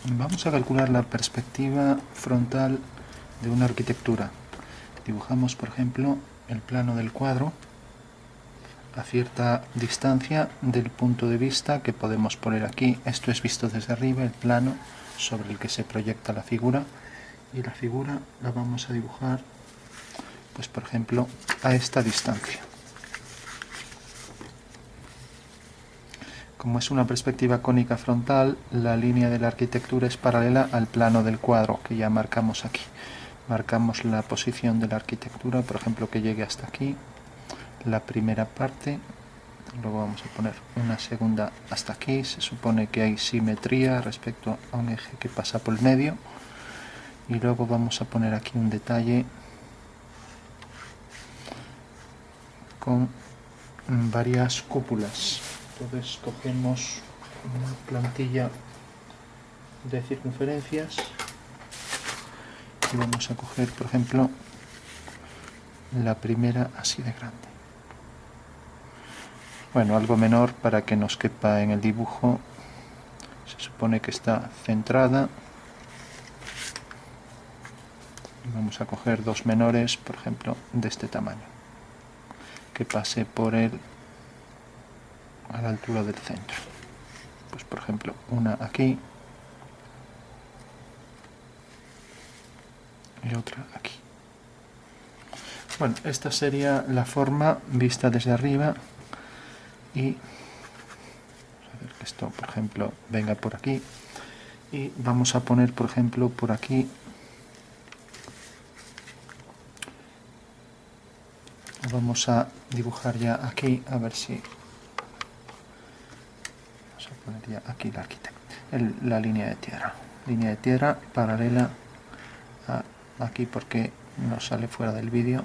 Vamos a calcular la perspectiva frontal de una arquitectura. Dibujamos, por ejemplo, el plano del cuadro a cierta distancia del punto de vista que podemos poner aquí. Esto es visto desde arriba, el plano sobre el que se proyecta la figura, y la figura la vamos a dibujar, pues por ejemplo, a esta distancia. Como es una perspectiva cónica frontal, la línea de la arquitectura es paralela al plano del cuadro, que ya marcamos aquí. Marcamos la posición de la arquitectura, por ejemplo, que llegue hasta aquí, la primera parte, luego vamos a poner una segunda hasta aquí. Se supone que hay simetría respecto a un eje que pasa por el medio, y luego vamos a poner aquí un detalle con varias cúpulas. Entonces cogemos una plantilla de circunferencias y vamos a coger, por ejemplo, la primera así de grande. Bueno, algo menor para que nos quepa en el dibujo. Se supone que está centrada. Vamos a coger dos menores, por ejemplo, de este tamaño, que pase por él a la altura del centro. Pues por ejemplo, una aquí y otra aquí. Bueno, esta sería la forma vista desde arriba, y a ver que esto, por ejemplo, venga por aquí, y vamos a poner, por ejemplo, por aquí vamos a dibujar ya aquí, a ver si vamos a poner ya aquí la línea de tierra paralela a aquí, porque no sale fuera del vídeo.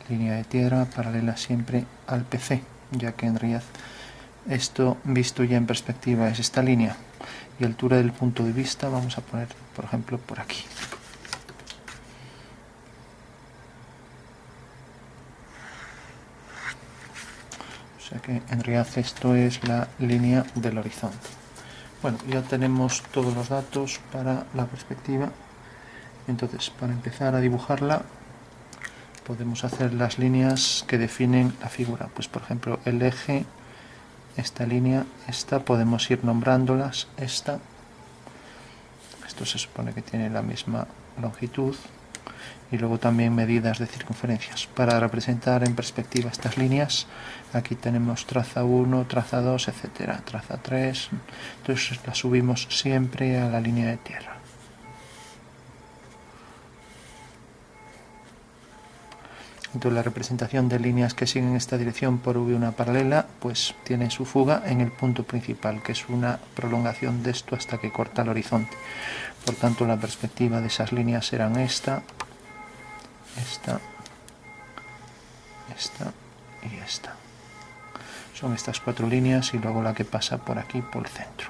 Línea de tierra paralela siempre al PC, ya que en realidad esto visto ya en perspectiva es esta línea, y altura del punto de vista vamos a poner, por ejemplo, por aquí. O sea que en realidad esto es la línea del horizonte. Bueno, ya tenemos todos los datos para la perspectiva. Entonces, para empezar a dibujarla, podemos hacer las líneas que definen la figura. Pues por ejemplo, el eje, esta línea, esta, podemos ir nombrándolas. Esto se supone que tiene la misma longitud. Y luego también medidas de circunferencias. Para representar en perspectiva estas líneas, aquí tenemos traza 1, traza 2, etcétera, traza 3. Entonces las subimos siempre a la línea de tierra. Entonces la representación de líneas que siguen esta dirección por V1 paralela, pues tiene su fuga en el punto principal, que es una prolongación de esto hasta que corta el horizonte. Por tanto, la perspectiva de esas líneas serán esta y esta. Son estas cuatro líneas y luego la que pasa por aquí, por el centro.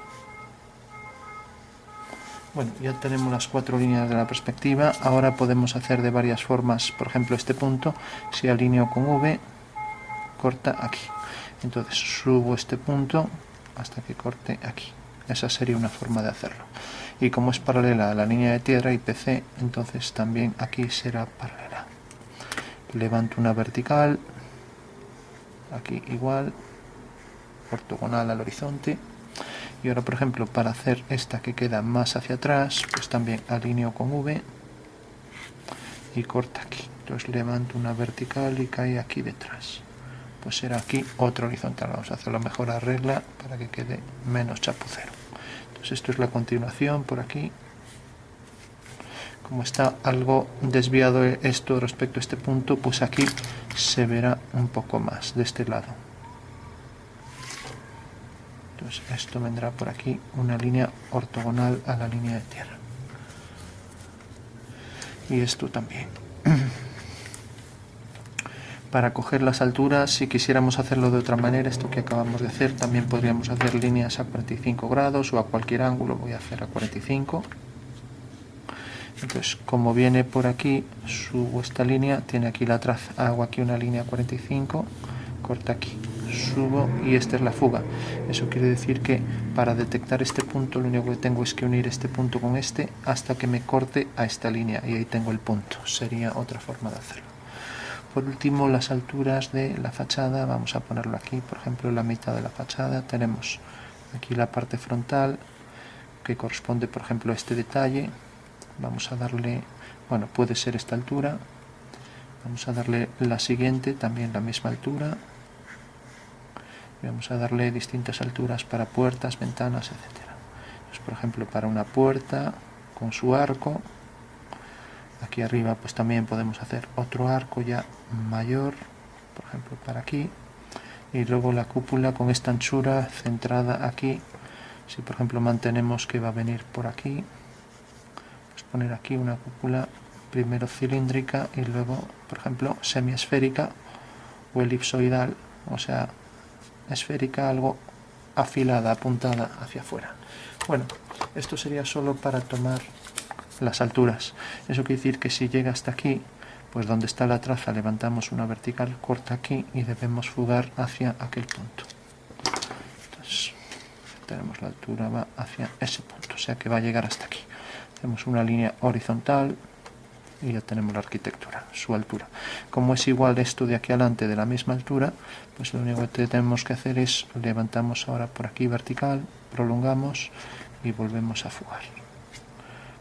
Bueno, ya tenemos las cuatro líneas de la perspectiva. Ahora podemos hacer de varias formas. Por ejemplo, este punto, si alineo con V, corta aquí. Entonces subo este punto hasta que corte aquí. Esa sería una forma de hacerlo. Y como es paralela a la línea de tierra y PC, entonces también aquí será paralela. Levanto una vertical, aquí igual, ortogonal al horizonte. Y ahora, por ejemplo, para hacer esta que queda más hacia atrás, pues también alineo con V y corta aquí. Entonces levanto una vertical y cae aquí detrás. Pues será aquí otro horizontal. Vamos a hacerlo mejor a regla para que quede menos chapucero. Entonces esto es la continuación por aquí. Como está algo desviado esto respecto a este punto, pues aquí se verá un poco más de este lado. Entonces esto vendrá por aquí, una línea ortogonal a la línea de tierra. Y esto también. Para coger las alturas, si quisiéramos hacerlo de otra manera, esto que acabamos de hacer, también podríamos hacer líneas a 45 grados o a cualquier ángulo. Voy a hacer a 45. Entonces, como viene por aquí, subo esta línea, tiene aquí la traza, hago aquí una línea 45, corta aquí, subo y esta es la fuga. Eso quiere decir que para detectar este punto lo único que tengo es que unir este punto con este hasta que me corte a esta línea y ahí tengo el punto. Sería otra forma de hacerlo. Por último, las alturas de la fachada, vamos a ponerlo aquí, por ejemplo, en la mitad de la fachada tenemos aquí la parte frontal que corresponde, por ejemplo, a este detalle. Vamos a darle, bueno, puede ser esta altura. Vamos a darle la siguiente, también la misma altura. Vamos a darle distintas alturas para puertas, ventanas, etc. Pues, por ejemplo, para una puerta con su arco, aquí arriba pues también podemos hacer otro arco ya mayor, por ejemplo para aquí, y luego la cúpula con esta anchura centrada aquí. Si por ejemplo mantenemos que va a venir por aquí, pues poner aquí una cúpula primero cilíndrica y luego, por ejemplo, semiesférica o elipsoidal, o sea, esférica, algo afilada, apuntada hacia afuera. Bueno, esto sería solo para tomar las alturas. Eso quiere decir que si llega hasta aquí, pues donde está la traza levantamos una vertical, corta aquí y debemos fugar hacia aquel punto. Entonces, tenemos la altura, va hacia ese punto, o sea que va a llegar hasta aquí. Hacemos una línea horizontal y ya tenemos la arquitectura, su altura. Como es igual esto de aquí adelante de la misma altura, pues lo único que tenemos que hacer es levantamos ahora por aquí vertical, prolongamos y volvemos a fugar.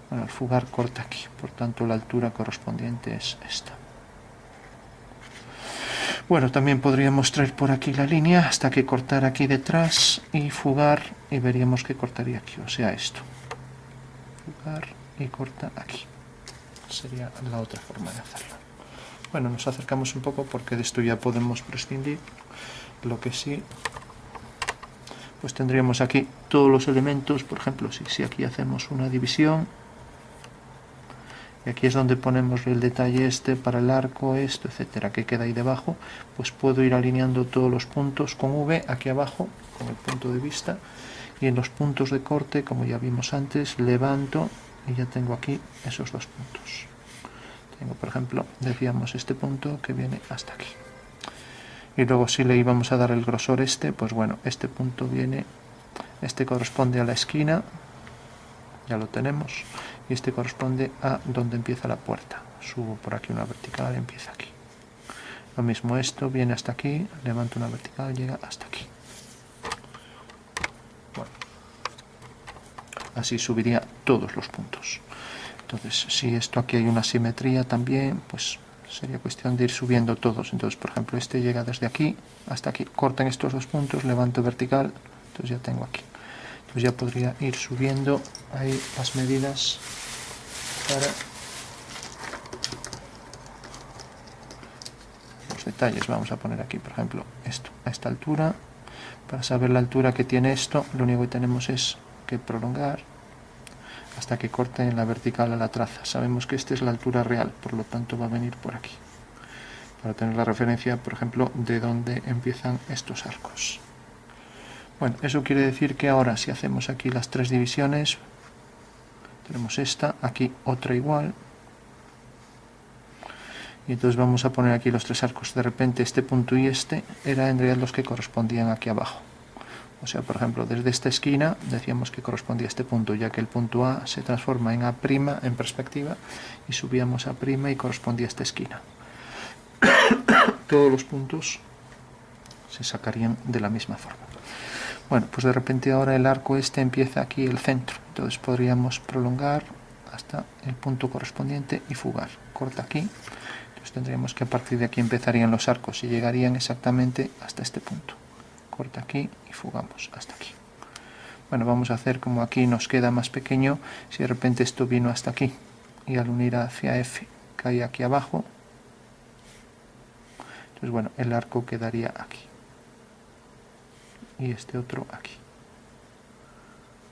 Bueno, el fugar corta aquí, por tanto la altura correspondiente es esta. Bueno, también podríamos traer por aquí la línea hasta que cortar aquí detrás y fugar y veríamos que cortaría aquí, o sea esto. Fugar y corta aquí. Sería la otra forma de hacerlo. Bueno, nos acercamos un poco porque de esto ya podemos prescindir. Lo que sí, pues tendríamos aquí todos los elementos, por ejemplo, si aquí hacemos una división, y aquí es donde ponemos el detalle este para el arco, esto, etcétera, que queda ahí debajo, pues puedo ir alineando todos los puntos con V aquí abajo, con el punto de vista, y en los puntos de corte, como ya vimos antes, levanto y ya tengo aquí esos dos puntos. Tengo, por ejemplo, decíamos este punto que viene hasta aquí. Y luego si le íbamos a dar el grosor este, pues bueno, este punto viene, este corresponde a la esquina, ya lo tenemos, y este corresponde a donde empieza la puerta. Subo por aquí una vertical y empieza aquí. Lo mismo esto, viene hasta aquí, levanto una vertical, llega hasta aquí. Bueno, así subiría todos los puntos. Entonces, si esto aquí hay una simetría también, pues sería cuestión de ir subiendo todos. Entonces, por ejemplo, este llega desde aquí hasta aquí. Cortan estos dos puntos, levanto vertical, entonces ya tengo aquí. Entonces ya podría ir subiendo ahí las medidas para los detalles. Vamos a poner aquí, por ejemplo, esto a esta altura. Para saber la altura que tiene esto, lo único que tenemos es que prolongar hasta que corte en la vertical a la traza. Sabemos que esta es la altura real, por lo tanto va a venir por aquí. Para tener la referencia, por ejemplo, de dónde empiezan estos arcos. Bueno, eso quiere decir que ahora si hacemos aquí las tres divisiones, tenemos esta, aquí otra igual, y entonces vamos a poner aquí los tres arcos. De repente este punto y este eran en realidad los que correspondían aquí abajo. O sea, por ejemplo, desde esta esquina decíamos que correspondía a este punto, ya que el punto A se transforma en A' en perspectiva, y subíamos a' y correspondía a esta esquina. Todos los puntos se sacarían de la misma forma. Bueno, pues de repente ahora el arco este empieza aquí el centro, entonces podríamos prolongar hasta el punto correspondiente y fugar. Corta aquí, entonces tendríamos que a partir de aquí empezarían los arcos y llegarían exactamente hasta este punto. Corta aquí y fugamos hasta aquí. Bueno, vamos a hacer como aquí nos queda más pequeño, si de repente esto vino hasta aquí y al unir hacia F cae aquí abajo, entonces bueno, el arco quedaría aquí y este otro aquí.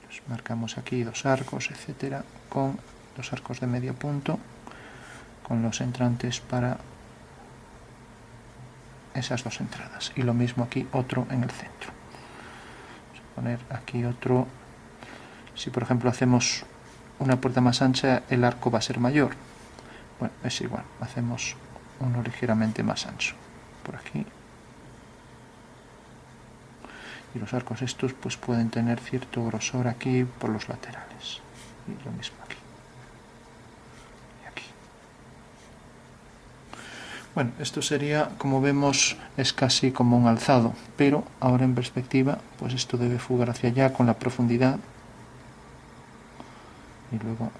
Entonces marcamos aquí dos arcos, etcétera, con dos arcos de medio punto, con los entrantes para esas dos entradas, y lo mismo aquí otro en el centro. Vamos a poner aquí otro. Si por ejemplo hacemos una puerta más ancha, el arco va a ser mayor. Bueno, es igual, hacemos uno ligeramente más ancho por aquí y los arcos estos pues pueden tener cierto grosor aquí por los laterales, y lo mismo aquí y aquí. Bueno, esto sería, como vemos, es casi como un alzado, pero ahora en perspectiva pues esto debe fugar hacia allá con la profundidad, y luego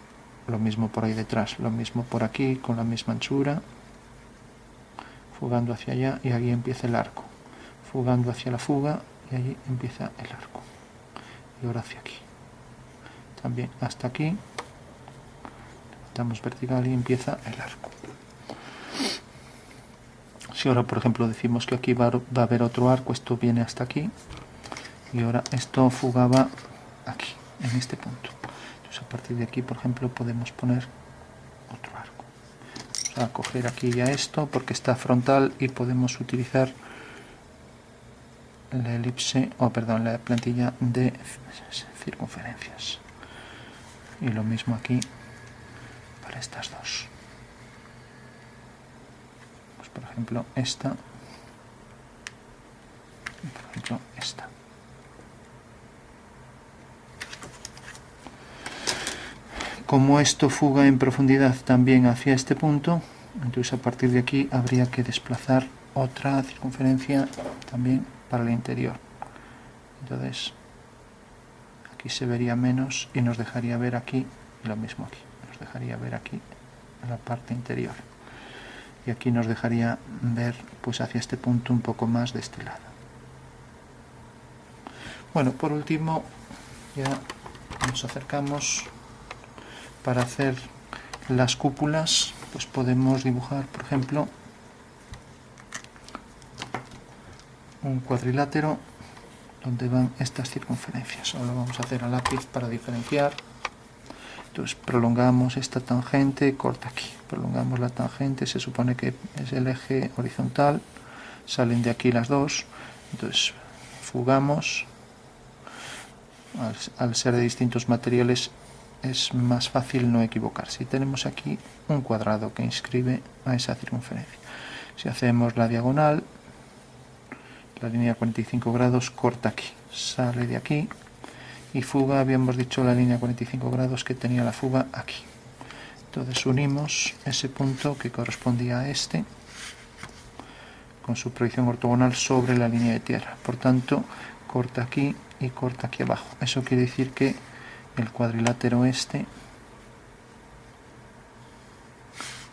lo mismo por ahí detrás, lo mismo por aquí con la misma anchura, fugando hacia allá, y aquí empieza el arco, fugando hacia la fuga, y allí empieza el arco, y ahora hacia aquí también hasta aquí, levantamos vertical y empieza el arco. Si ahora por ejemplo decimos que aquí va a haber otro arco, esto viene hasta aquí, y ahora esto fugaba aquí, en este punto. Entonces a partir de aquí por ejemplo podemos poner otro arco. Vamos a coger aquí ya esto porque está frontal, y podemos utilizar la elipse, perdón, la plantilla de circunferencias, y lo mismo aquí para estas dos. Pues por ejemplo esta, y por ejemplo esta. Como esto fuga en profundidad también hacia este punto, entonces a partir de aquí habría que desplazar otra circunferencia también para el interior. Entonces aquí se vería menos y nos dejaría ver aquí, y lo mismo aquí, nos dejaría ver aquí la parte interior, y aquí nos dejaría ver pues hacia este punto un poco más de este lado. Bueno, por último ya nos acercamos. Para hacer las cúpulas pues podemos dibujar por ejemplo un cuadrilátero donde van estas circunferencias. Ahora lo vamos a hacer a lápiz para diferenciar. Entonces prolongamos esta tangente, corta aquí, prolongamos la tangente, se supone que es el eje horizontal, salen de aquí las dos, entonces fugamos. Al ser de distintos materiales es más fácil no equivocarse. Y tenemos aquí un cuadrado que inscribe a esa circunferencia. Si hacemos la diagonal, la línea 45 grados corta aquí, sale de aquí, y fuga, habíamos dicho la línea 45 grados que tenía la fuga aquí. Entonces unimos ese punto que correspondía a este con su proyección ortogonal sobre la línea de tierra. Por tanto, corta aquí y corta aquí abajo. Eso quiere decir que el cuadrilátero este,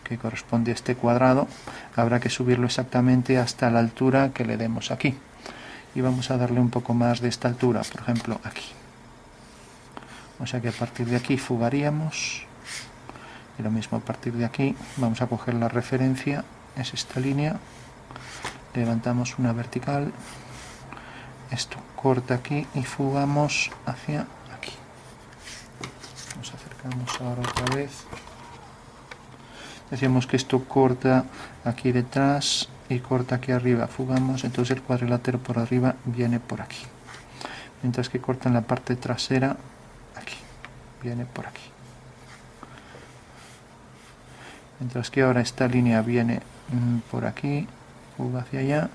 que corresponde a este cuadrado, habrá que subirlo exactamente hasta la altura que le demos aquí, y vamos a darle un poco más de esta altura, por ejemplo aquí. O sea que a partir de aquí fugaríamos, y lo mismo a partir de aquí. Vamos a coger la referencia, es esta línea, levantamos una vertical, esto corta aquí y fugamos hacia aquí. Nos acercamos ahora otra vez. Decíamos que esto corta aquí detrás y corta aquí arriba, fugamos, entonces el cuadrilátero por arriba viene por aquí, mientras que corta en la parte trasera aquí, viene por aquí. Mientras que ahora esta línea viene por aquí, fuga hacia allá,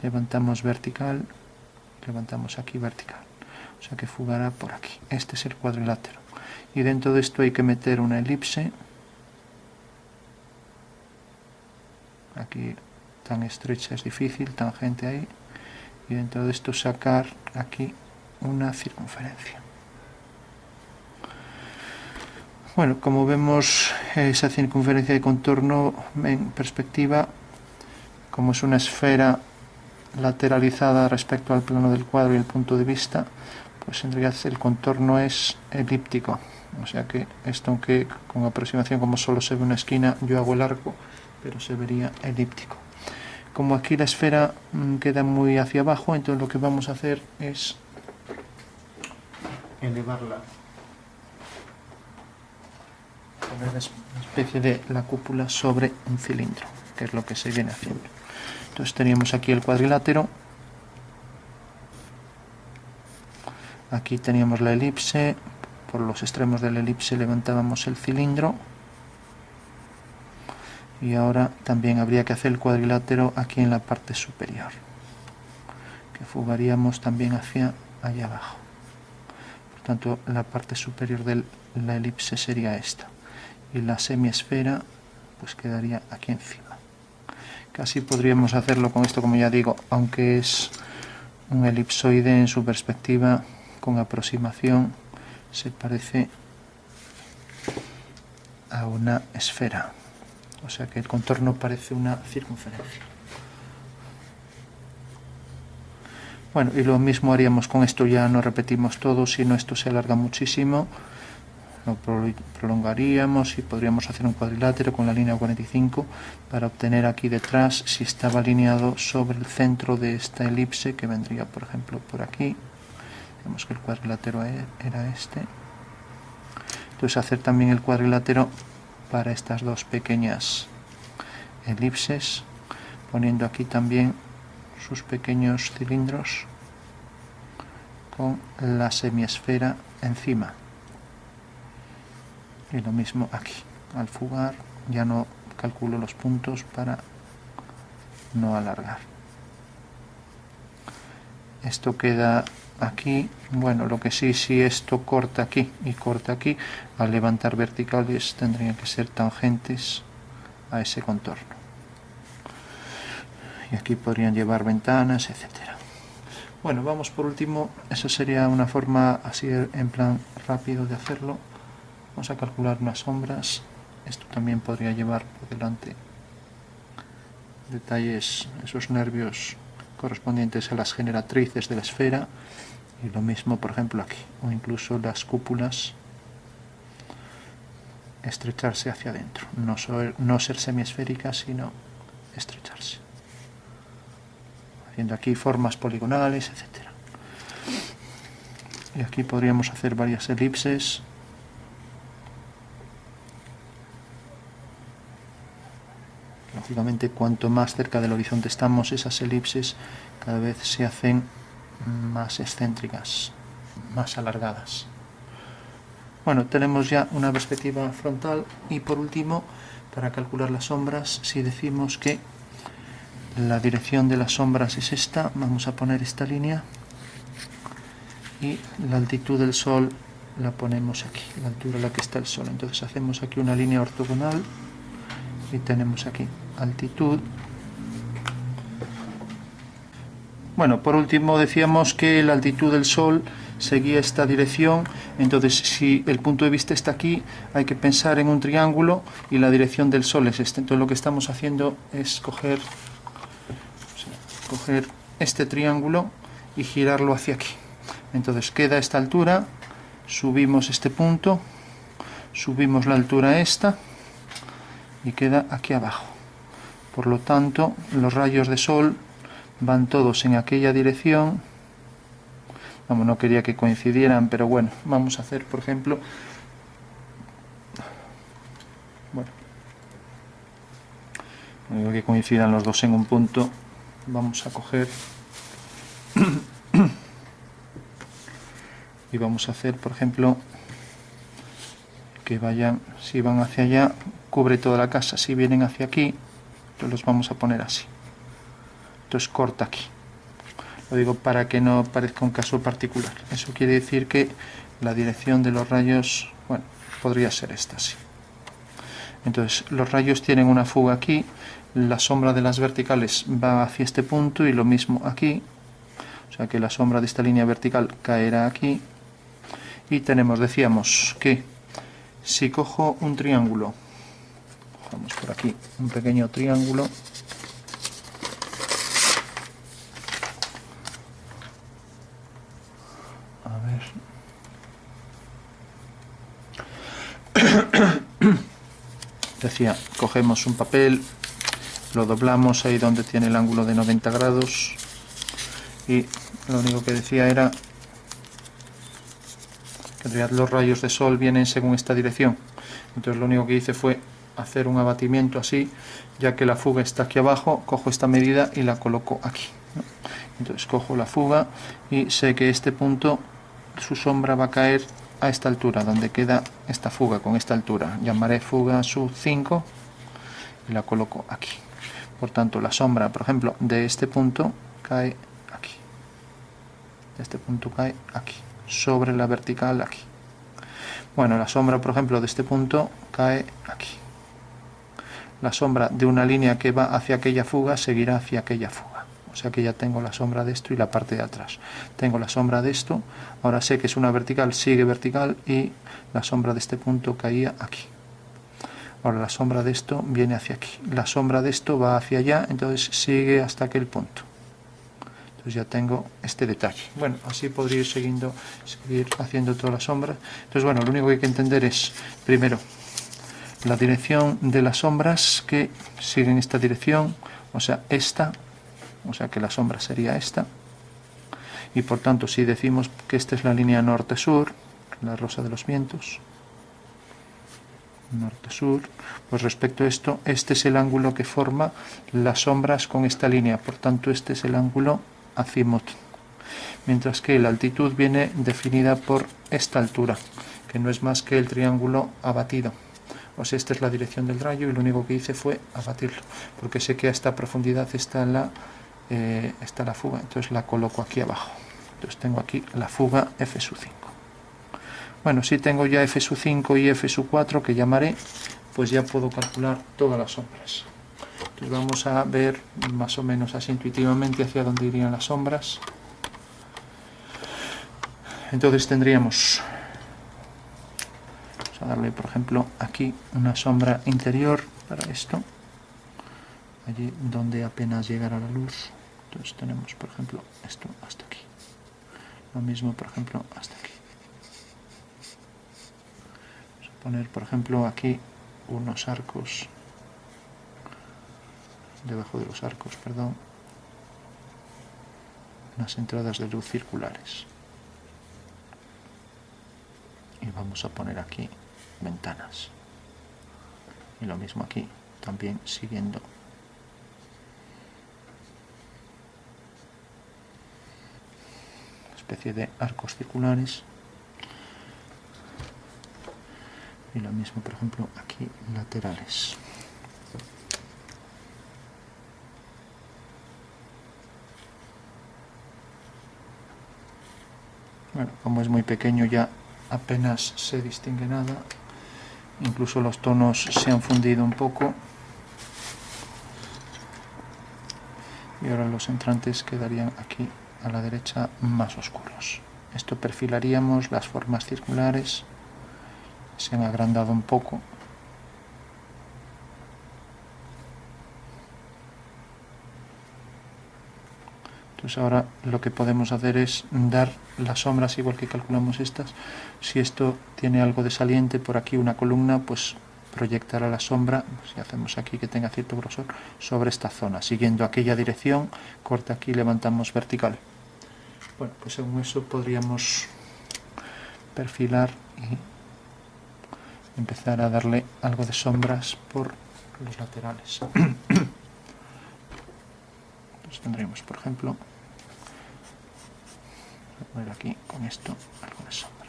levantamos vertical, levantamos aquí vertical, o sea que fugará por aquí. Este es el cuadrilátero, y dentro de esto hay que meter una elipse. Aquí tan estrecha es difícil, tangente ahí, y dentro de esto sacar aquí una circunferencia. Bueno, como vemos, esa circunferencia de contorno en perspectiva, como es una esfera lateralizada respecto al plano del cuadro y el punto de vista, pues en realidad el contorno es elíptico. O sea que esto, aunque con aproximación como solo se ve una esquina, yo hago el arco, pero se vería elíptico. Como aquí la esfera queda muy hacia abajo, entonces lo que vamos a hacer es elevarla, poner una especie de la cúpula sobre un cilindro, que es lo que se viene haciendo. Entonces teníamos aquí el cuadrilátero, aquí teníamos la elipse, por los extremos de la elipse levantábamos el cilindro, y ahora también habría que hacer el cuadrilátero aquí en la parte superior, que que fugaríamos también hacia allá abajo. Por tanto, la parte superior de la elipse sería esta, y la semiesfera pues quedaría aquí encima. Casi podríamos hacerlo con esto, como ya digo, aunque es un elipsoide, en su perspectiva con aproximación se parece a una esfera, o sea que el contorno parece una circunferencia. Bueno, y lo mismo haríamos con esto, ya no repetimos todo, sino esto se alarga muchísimo, lo prolongaríamos y podríamos hacer un cuadrilátero con la línea 45 para obtener aquí detrás si estaba alineado sobre el centro de esta elipse, que vendría por ejemplo por aquí. Vemos que el cuadrilátero era este. Entonces hacer también el cuadrilátero para estas dos pequeñas elipses, poniendo aquí también sus pequeños cilindros con la semiesfera encima. Y lo mismo aquí, al fugar ya no calculo los puntos para no alargar. Esto queda aquí. Bueno, lo que sí, si esto corta aquí y corta aquí, al levantar verticales tendrían que ser tangentes a ese contorno. Y aquí podrían llevar ventanas, etcétera. Bueno, vamos por último, eso sería una forma así en plan rápido de hacerlo. Vamos a calcular unas sombras. Esto también podría llevar por delante detalles, esos nervios correspondientes a las generatrices de la esfera, y lo mismo por ejemplo aquí, o incluso las cúpulas estrecharse hacia adentro, no ser semiesféricas, sino estrecharse, haciendo aquí formas poligonales, etcétera. Y aquí podríamos hacer varias elipses. Lógicamente, cuanto más cerca del horizonte estamos, esas elipses cada vez se hacen más excéntricas, más alargadas. Bueno, tenemos ya una perspectiva frontal, y por último, para calcular las sombras, si decimos que la dirección de las sombras es esta, vamos a poner esta línea, y la altitud del sol la ponemos aquí, la altura a la que está el sol. Entonces hacemos aquí una línea ortogonal y tenemos aquí altitud. Bueno, por último decíamos que la altitud del sol seguía esta dirección. Entonces, si el punto de vista está aquí, hay que pensar en un triángulo y la dirección del sol es este. Entonces lo que estamos haciendo es coger este triángulo y girarlo hacia aquí. Entonces queda esta altura, subimos este punto, subimos la altura esta y queda aquí abajo. Por lo tanto, los rayos de sol van todos en aquella dirección. Vamos, no quería que coincidieran, pero bueno, vamos a hacer, por ejemplo, bueno, no digo que coincidan los dos en un punto. Vamos a coger y vamos a hacer, por ejemplo, que vayan, si van hacia allá, cubre toda la casa. Si vienen hacia aquí, entonces los vamos a poner así. Entonces corta aquí. Lo digo para que no parezca un caso particular. Eso quiere decir que la dirección de los rayos, bueno, podría ser esta, sí. Entonces los rayos tienen una fuga aquí, la sombra de las verticales va hacia este punto y lo mismo aquí. O sea que la sombra de esta línea vertical caerá aquí. Y tenemos, decíamos, que si cojo un triángulo, cojamos por aquí un pequeño triángulo, decía, cogemos un papel, lo doblamos ahí donde tiene el ángulo de 90 grados y lo único que decía era que en realidad los rayos de sol vienen según esta dirección. Entonces lo único que hice fue hacer un abatimiento así, ya que la fuga está aquí abajo, cojo esta medida y la coloco aquí, ¿no? Entonces cojo la fuga y sé que este punto, su sombra va a caer a esta altura, donde queda esta fuga con esta altura. Llamaré fuga sub 5 y la coloco aquí. Por tanto, la sombra, por ejemplo, de este punto cae aquí. de este punto cae aquí, sobre la vertical aquí. Bueno, la sombra, por ejemplo, de este punto cae aquí. La sombra de una línea que va hacia aquella fuga seguirá hacia aquella fuga. O sea que ya tengo la sombra de esto y la parte de atrás. Tengo la sombra de esto, ahora sé que es una vertical, sigue vertical, y la sombra de este punto caía aquí. Ahora la sombra de esto viene hacia aquí. La sombra de esto va hacia allá, entonces sigue hasta aquel punto. Entonces ya tengo este detalle. Bueno, así podría ir seguir haciendo todas las sombras. Entonces, bueno, lo único que hay que entender es, primero, la dirección de las sombras que siguen esta dirección, o sea, esta, o sea que la sombra sería esta, y por tanto si decimos que esta es la línea norte-sur, la rosa de los vientos, norte-sur, pues respecto a esto, este es el ángulo que forma las sombras con esta línea, por tanto este es el ángulo azimut, mientras que la altitud viene definida por esta altura, que no es más que el triángulo abatido. O sea, esta es la dirección del rayo y lo único que hice fue abatirlo, porque sé que a esta profundidad está la fuga, entonces la coloco aquí abajo. Entonces tengo aquí la fuga F5. Bueno, si tengo ya F5 y F4 que llamaré, pues ya puedo calcular todas las sombras. Entonces vamos a ver más o menos así intuitivamente hacia dónde irían las sombras. Entonces tendríamos, vamos a darle por ejemplo aquí una sombra interior para esto, allí donde apenas llegará la luz. Entonces tenemos por ejemplo esto hasta aquí, lo mismo por ejemplo hasta aquí. Vamos a poner por ejemplo aquí unos arcos, debajo de los arcos, perdón, unas entradas de luz circulares, y vamos a poner aquí ventanas, y lo mismo aquí también siguiendo una especie de arcos circulares, y lo mismo por ejemplo aquí laterales. Bueno, como es muy pequeño ya apenas se distingue nada, incluso los tonos se han fundido un poco, y ahora los entrantes quedarían aquí a la derecha más oscuros. Esto perfilaríamos las formas circulares, se han agrandado un poco. Entonces ahora lo que podemos hacer es dar las sombras igual que calculamos estas. Si esto tiene algo de saliente, por aquí una columna, pues proyectará la sombra, si hacemos aquí que tenga cierto grosor, sobre esta zona, siguiendo aquella dirección, corta aquí y levantamos vertical. Bueno, pues según eso podríamos perfilar y empezar a darle algo de sombras por los laterales. Entonces tendríamos, por ejemplo, voy a poner aquí con esto algo de sombra,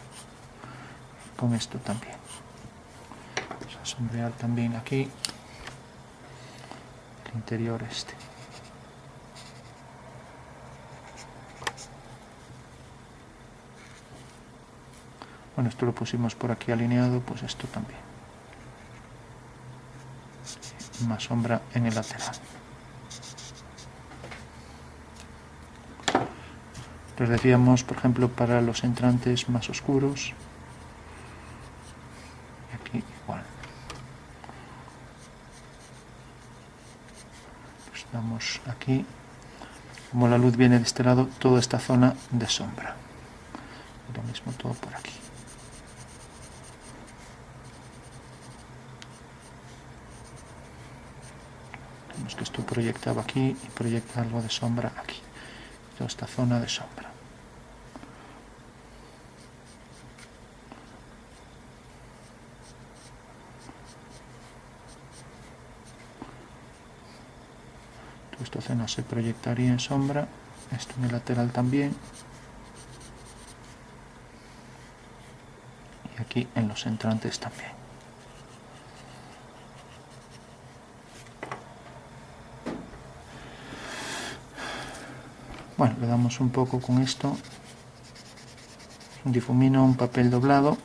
con esto también. Vamos a sombrear también aquí el interior este. Bueno, esto lo pusimos por aquí alineado, pues esto también. Más sombra en el lateral. Entonces decíamos, por ejemplo, para los entrantes más oscuros, y aquí igual. Pues damos aquí, como la luz viene de este lado, toda esta zona de sombra. Lo mismo todo por aquí. Vemos que esto proyectaba aquí y proyecta algo de sombra aquí. Toda esta zona de sombra. Toda esta zona se proyectaría en sombra, esto en el lateral también, y aquí en los entrantes también. Bueno, le damos un poco con esto difumino un papel doblado.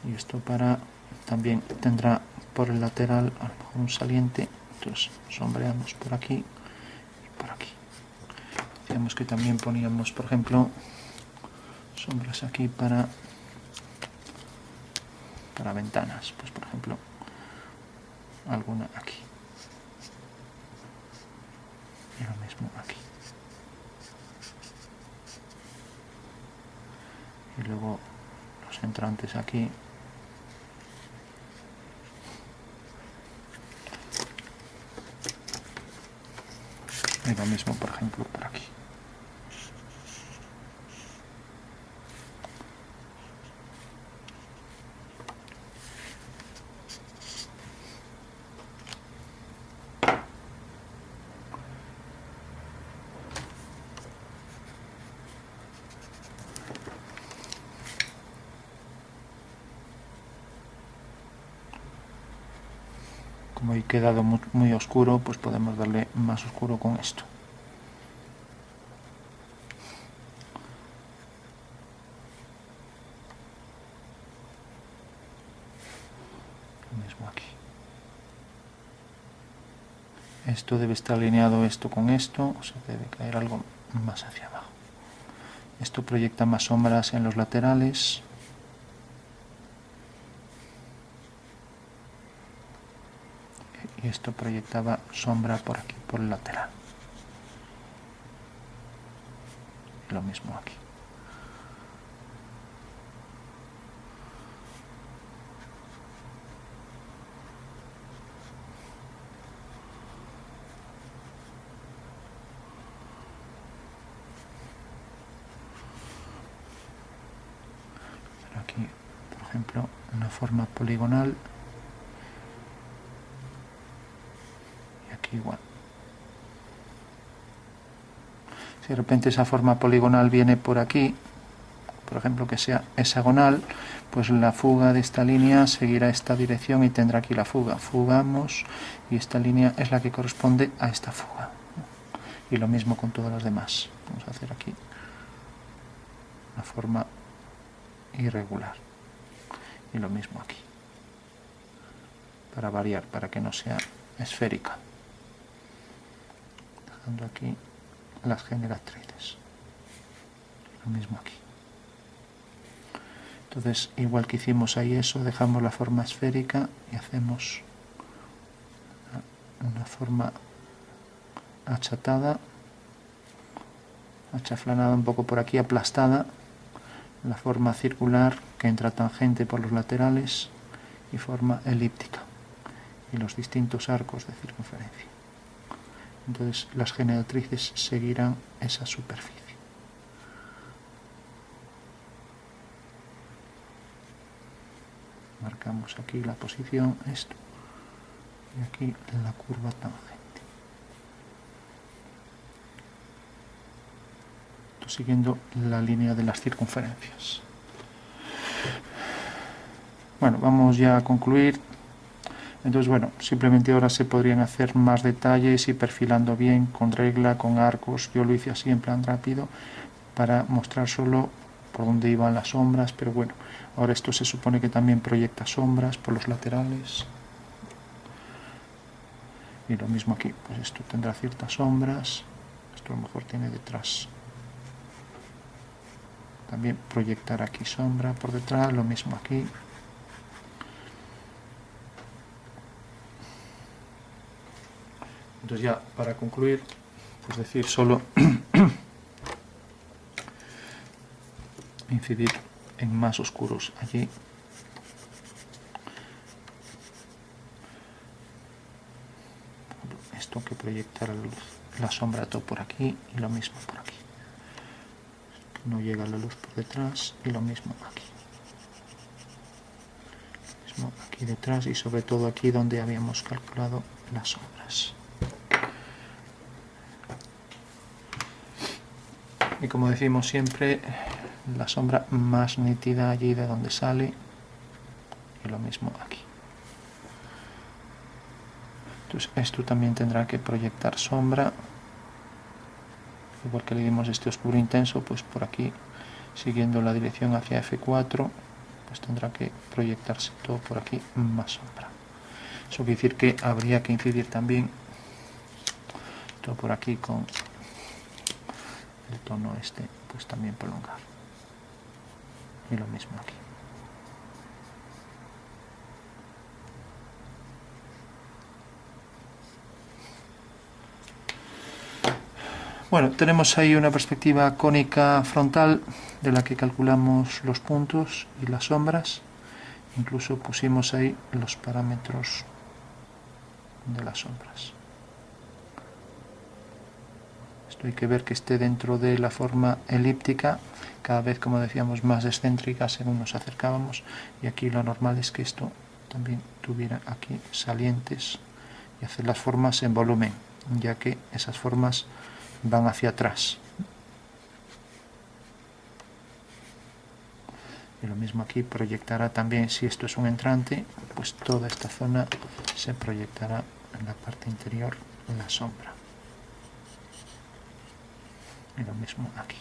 Y esto para, también tendrá por el lateral a lo mejor un saliente, entonces sombreamos por aquí y por aquí. Decíamos que también poníamos, por ejemplo, sombras aquí para ventanas, pues por ejemplo alguna aquí y lo mismo aquí, y luego los entrantes aquí. Y lo mismo, por ejemplo, por aquí. Como he quedado muy oscuro, pues podemos darle más oscuro con esto. Lo mismo aquí. Esto debe estar alineado esto con esto, o sea, debe caer algo más hacia abajo. Esto proyecta más sombras en los laterales. Y esto proyectaba sombra por aquí, por el lateral. Y lo mismo aquí. Aquí, por ejemplo, una forma poligonal. Y aquí igual. Si de repente esa forma poligonal viene por aquí, por ejemplo que sea hexagonal, pues la fuga de esta línea seguirá esta dirección y tendrá aquí la fuga. Fugamos y esta línea es la que corresponde a esta fuga. Y lo mismo con todas las demás. Vamos a hacer aquí una forma irregular. Y lo mismo aquí. Para variar, para que no sea esférica. Dejando aquí las generatrices. Lo mismo aquí. Entonces, igual que hicimos ahí eso, dejamos la forma esférica y hacemos una forma achatada, achaflanada un poco por aquí, aplastada, la forma circular que entra tangente por los laterales y forma elíptica y los distintos arcos de circunferencia. Entonces las generatrices seguirán esa superficie. Marcamos aquí la posición, esto, y aquí la curva tangente. Siguiendo la línea de las circunferencias. Bueno, vamos ya a concluir. Entonces, bueno, simplemente ahora se podrían hacer más detalles y perfilando bien, con regla, con arcos. Yo lo hice así en plan rápido para mostrar solo por dónde iban las sombras, pero bueno, ahora esto se supone que también proyecta sombras por los laterales. Y lo mismo aquí, pues esto tendrá ciertas sombras, esto a lo mejor tiene detrás. También proyectar aquí sombra por detrás, lo mismo aquí. Entonces ya para concluir, pues decir solo incidir en más oscuros allí. Esto que proyectar la luz, la sombra todo por aquí y lo mismo por aquí. No llega la luz por detrás y lo mismo aquí. Lo mismo aquí detrás y sobre todo aquí donde habíamos calculado las sombras. Y como decimos siempre, la sombra más nítida allí de donde sale y lo mismo aquí. Entonces esto también tendrá que proyectar sombra, igual que le dimos este oscuro intenso, pues por aquí, siguiendo la dirección hacia F4, pues tendrá que proyectarse todo por aquí más sombra. Eso quiere decir que habría que incidir también todo por aquí con el tono este, pues también prolongar, y lo mismo aquí. Bueno, tenemos ahí una perspectiva cónica frontal de la que calculamos los puntos y las sombras. Incluso pusimos ahí los parámetros de las sombras. Esto hay que ver que esté dentro de la forma elíptica, cada vez, como decíamos, más excéntrica según nos acercábamos, y aquí lo normal es que esto también tuviera aquí salientes y hacer las formas en volumen, ya que esas formas van hacia atrás. Y lo mismo aquí, proyectará también, si esto es un entrante, pues toda esta zona se proyectará en la parte interior, en la sombra. Y lo mismo aquí.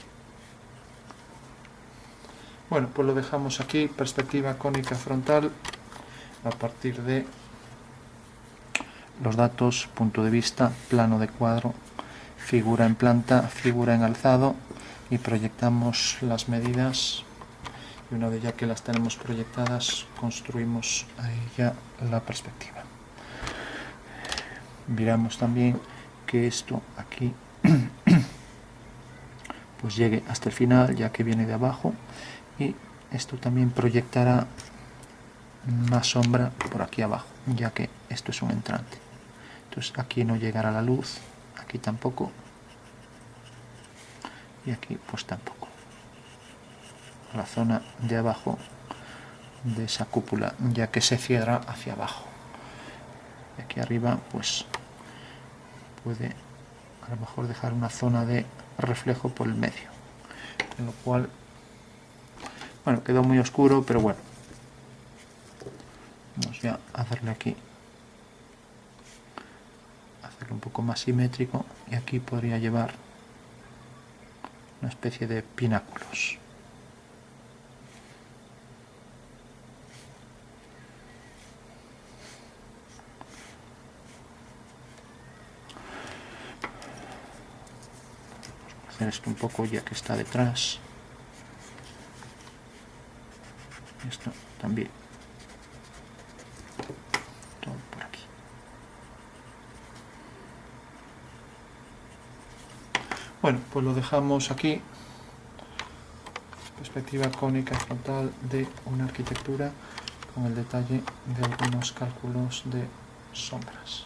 Bueno, pues lo dejamos aquí, perspectiva cónica frontal, a partir de los datos, punto de vista, plano de cuadro, figura en planta, figura en alzado, y proyectamos las medidas, y una vez ya que las tenemos proyectadas, construimos ahí ya la perspectiva. Miramos también que esto aquí pues llegue hasta el final, ya que viene de abajo, y esto también proyectará más sombra por aquí abajo, ya que esto es un entrante. Entonces aquí no llegará la luz, aquí tampoco, y aquí pues tampoco. La zona de abajo de esa cúpula, ya que se cierra hacia abajo. Y aquí arriba pues puede a lo mejor dejar una zona de reflejo por el medio, en lo cual, bueno, quedó muy oscuro, pero bueno, vamos ya a hacerle aquí, hacerlo un poco más simétrico, y aquí podría llevar una especie de pináculos. Hacer esto un poco ya que está detrás. Esto también. Todo por aquí. Bueno, pues lo dejamos aquí. Perspectiva cónica frontal de una arquitectura con el detalle de algunos cálculos de sombras.